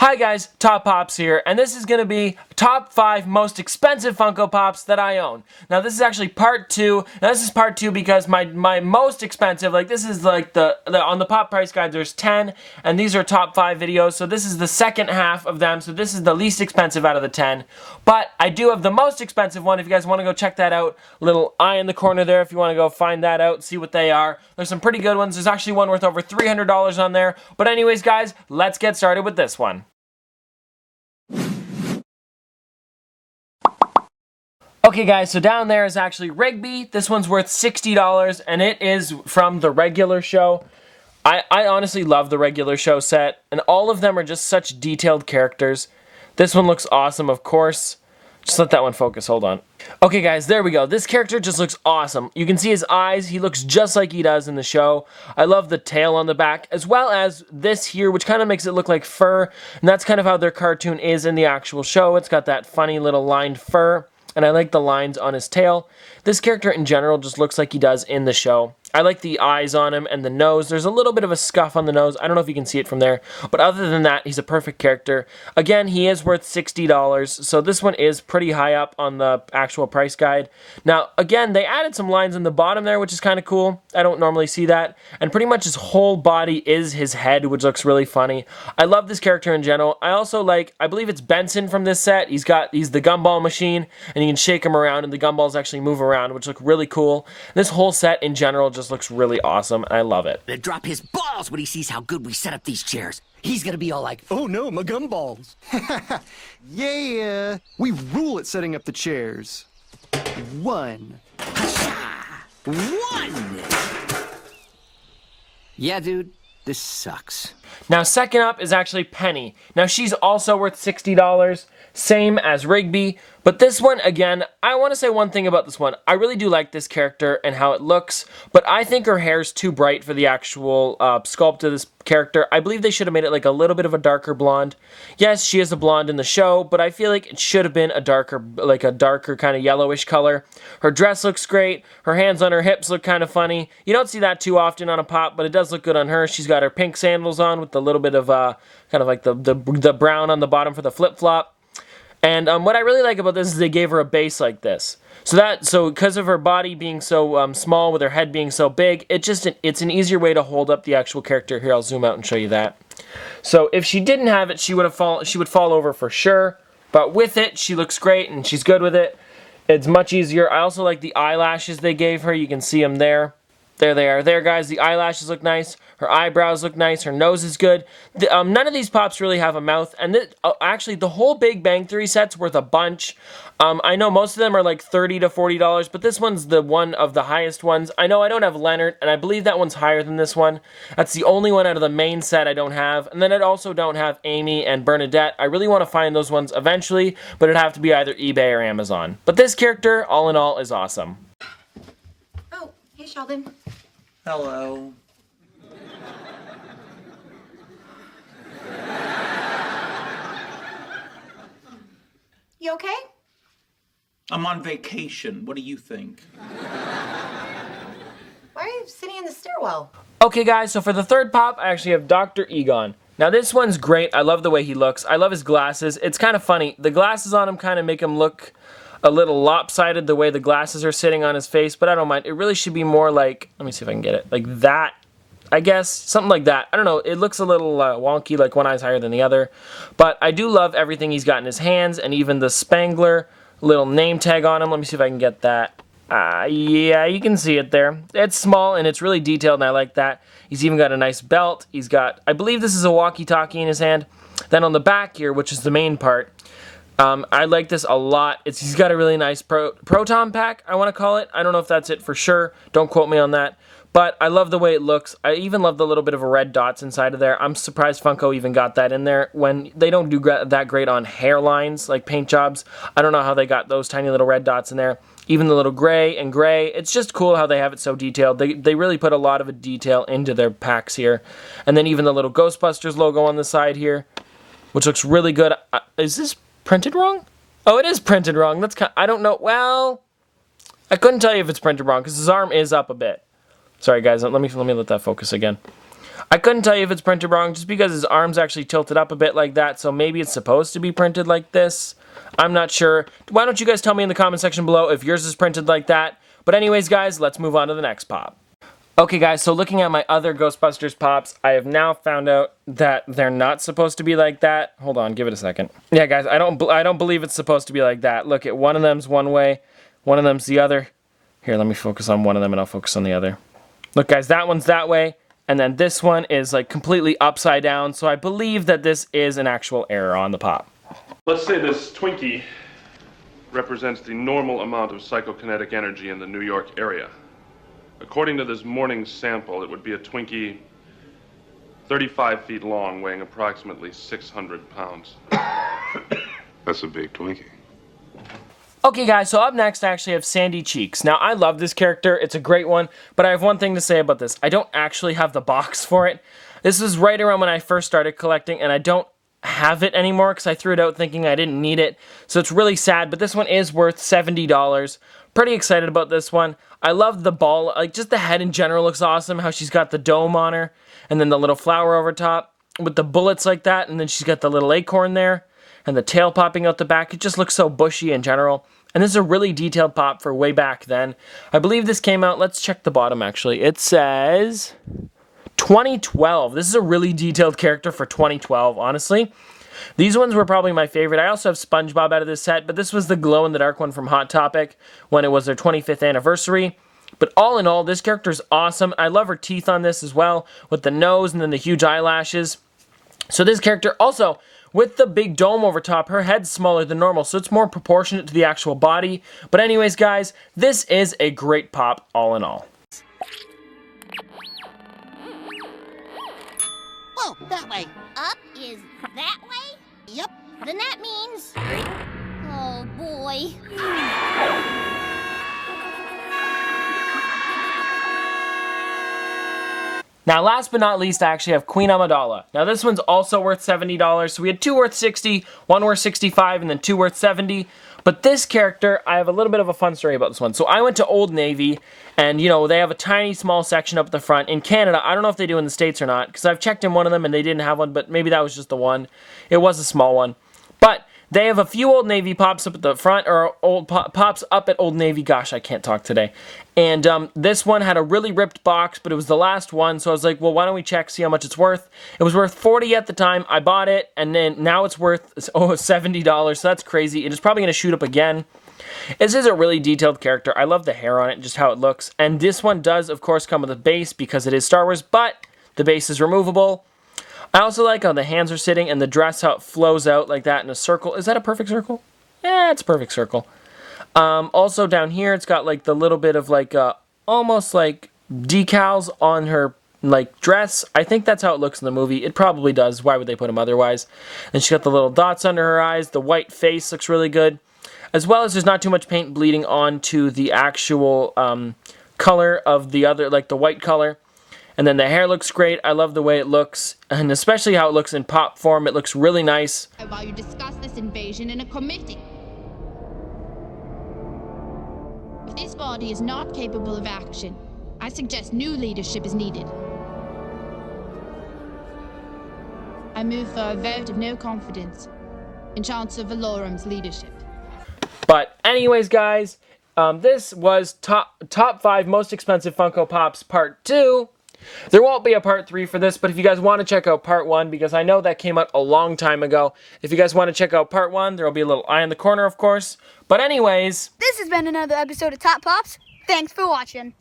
Hi guys, Top Pops here, and this is going to be top 5 most expensive Funko Pops that I own. Now this is actually part 2. Now this is part 2 because my most expensive, like this is like the on the Pop Price Guide there's 10, and these are top 5 videos, so this is the second half of them, so this is the least expensive out of the 10. But I do have the most expensive one if you guys want to go check that out. Little eye in the corner there if you want to go find that out, see what they are. There's some pretty good ones. There's actually one worth over $300 on there. But anyways guys, let's get started with this one. Okay guys, so down there is actually Rigby. This one's worth $60 and it is from the regular show. I honestly love the regular show set and all of them are just such detailed characters. This one looks awesome, of course. Just let that one focus, hold on. Okay guys, there we go. This character just looks awesome. You can see his eyes, he looks just like he does in the show. I love the tail on the back, as well as this here, which kind of makes it look like fur. And that's kind of how their cartoon is in the actual show. It's got that funny little lined fur. And I like the lines on his tail. This character in general just looks like he does in the show. I like the eyes on him and the nose. There's a little bit of a scuff on the nose. I don't know if you can see it from there. But other than that, he's a perfect character. Again, he is worth $60. So this one is pretty high up on the actual price guide. Now, again, they added some lines in the bottom there, which is kind of cool. I don't normally see that. And pretty much his whole body is his head, which looks really funny. I love this character in general. I also like, I believe it's Benson from this set. He's the gumball machine, and you can shake him around, and the gumballs actually move around, which look really cool. This whole set in general just looks really awesome. I love it. He'll drop his balls when he sees how good we set up these chairs. He's gonna be all like, "Oh no, my gumballs." Yeah, we rule at setting up the chairs. One. One! Yeah, dude, this sucks. Now, second up is actually Penny. Now, she's also worth $60, same as Rigby, but this one, again, I want to say one thing about this one. I really do like this character and how it looks, but I think her hair's too bright for the actual sculpt of this character. I believe they should have made it like a little bit of a darker blonde. Yes, she is a blonde in the show, but I feel like it should have been a darker, like a darker kind of yellowish color. Her dress looks great. Her hands on her hips look kind of funny. You don't see that too often on a pop, but it does look good on her. She's got her pink sandals on with a little bit of kind of like the brown on the bottom for the flip-flop. And what I really like about this is they gave her a base like this. So because of her body being so small with her head being so big, it's an easier way to hold up the actual character. Here, I'll zoom out and show you that. So if she didn't have it, she would fall over for sure. But with it, she looks great and she's good with it. It's much easier. I also like the eyelashes they gave her. You can see them there. There they are. There, guys. The eyelashes look nice. Her eyebrows look nice. Her nose is good. None of these pops really have a mouth. And actually, the whole Big Bang Theory set's worth a bunch. I know most of them are like $30 to $40, but this one's the one of the highest ones. I know I don't have Leonard, and I believe that one's higher than this one. That's the only one out of the main set I don't have. And then I also don't have Amy and Bernadette. I really want to find those ones eventually, but it'd have to be either eBay or Amazon. But this character, all in all, is awesome. Oh, hey Sheldon. Hello. You okay? I'm on vacation. What do you think? Why are you sitting in the stairwell? Okay guys, so for the third pop, I actually have Dr. Egon. Now this one's great. I love the way he looks. I love his glasses. It's kind of funny. The glasses on him kind of make him look a little lopsided the way the glasses are sitting on his face, but I don't mind. It really should be more like, let me see if I can get it, like that, I guess, something like that. I don't know, it looks a little wonky, like one eye's higher than the other, but I do love everything he's got in his hands, and even the Spangler little name tag on him. Let me see if I can get that. Yeah, you can see it there. It's small, and it's really detailed, and I like that. He's even got a nice belt. He's got, I believe this is a walkie-talkie in his hand. Then on the back here, which is the main part, I like this a lot. He's got a really nice proton pack, I want to call it. I don't know if that's it for sure. Don't quote me on that. But I love the way it looks. I even love the little bit of a red dots inside of there. I'm surprised Funko even got that in there when they don't do that great on hairlines, like paint jobs. I don't know how they got those tiny little red dots in there. Even the little gray and gray. It's just cool how they have it so detailed. They really put a lot of detail into their packs here. And then even the little Ghostbusters logo on the side here, which looks really good. Is this printed wrong? Oh, it is printed wrong. That's I don't know. Well, I couldn't tell you if it's printed wrong because his arm is up a bit. Sorry guys, let me let that focus again. I couldn't tell you if it's printed wrong just because his arm's actually tilted up a bit like that, so maybe it's supposed to be printed like this. I'm not sure. Why don't you guys tell me in the comment section below if yours is printed like that? But anyways, guys, let's move on to the next pop. Okay, guys, so looking at my other Ghostbusters pops, I have now found out that they're not supposed to be like that. Hold on, give it a second. Yeah, guys, I don't believe it's supposed to be like that. Look, one of them's one way, one of them's the other. Here, let me focus on one of them and I'll focus on the other. Look, guys, that one's that way, and then this one is like completely upside down, so I believe that this is an actual error on the pop. Let's say this Twinkie represents the normal amount of psychokinetic energy in the New York area. According to this morning's sample, it would be a Twinkie 35 feet long, weighing approximately 600 pounds. That's a big Twinkie. Okay, guys, so up next I actually have Sandy Cheeks. Now, I love this character. It's a great one, but I have one thing to say about this. I don't actually have the box for it. This was right around when I first started collecting, and I don't have it anymore because I threw it out thinking I didn't need it. So it's really sad, but this one is worth $70. Pretty excited about this one. I love the ball, like just the head in general looks awesome, how she's got the dome on her, and then the little flower over top with the bullets like that, and then she's got the little acorn there, and the tail popping out the back. It just looks so bushy in general. And this is a really detailed pop for way back then. I believe this came out, let's check the bottom actually. It says 2012. This is a really detailed character for 2012, honestly. These ones were probably my favorite. I also have Spongebob out of this set, but this was the glow-in-the-dark one from Hot Topic when it was their 25th anniversary. But all in all, this character is awesome. I love her teeth on this as well, with the nose and then the huge eyelashes. So this character also, with the big dome over top, her head's smaller than normal, so it's more proportionate to the actual body. But anyways, guys, this is a great pop all in all. Oh, that way. Up is that way? Yep. Then that means... Oh, boy. Now, last but not least, I actually have Queen Amidala. Now, this one's also worth $70, so we had two worth $60, one worth $65, and then two worth $70. But this character, I have a little bit of a fun story about this one. So I went to Old Navy, and, you know, they have a tiny, small section up at the front. In Canada, I don't know if they do in the States or not, because I've checked in one of them, and they didn't have one, but maybe that was just the one. It was a small one. But they have a few Old Navy pops up at the front, or old pops up at Old Navy. Gosh, I can't talk today. And this one had a really ripped box, but it was the last one, so I was like, well, why don't we check, see how much it's worth? It was worth $40 at the time. I bought it, and then now it's worth $70, so that's crazy. It is probably going to shoot up again. This is a really detailed character. I love the hair on it, just how it looks. And this one does, of course, come with a base because it is Star Wars, but the base is removable. I also like how the hands are sitting and the dress, how it flows out like that in a circle. Is that a perfect circle? Yeah, it's a perfect circle. Also down here, it's got like the little bit of like almost like decals on her like dress. I think that's how it looks in the movie. It probably does. Why would they put them otherwise? And she's got the little dots under her eyes. The white face looks really good. As well as there's not too much paint bleeding onto the actual color of the other, like the white color. And then the hair looks great. I love the way it looks, and especially how it looks in pop form. It looks really nice. While you discuss this invasion in a committee. If this body is not capable of action, I suggest new leadership is needed. I move for a vote of no confidence in Chancellor Valorum's leadership. But anyways, guys, this was top 5 most expensive Funko Pops Part 2. There won't be a part 3 for this, but if you guys want to check out part 1, because I know that came out a long time ago, if you guys want to check out part 1, there will be a little eye in the corner, of course. But anyways, this has been another episode of Top Pops. Thanks for watching.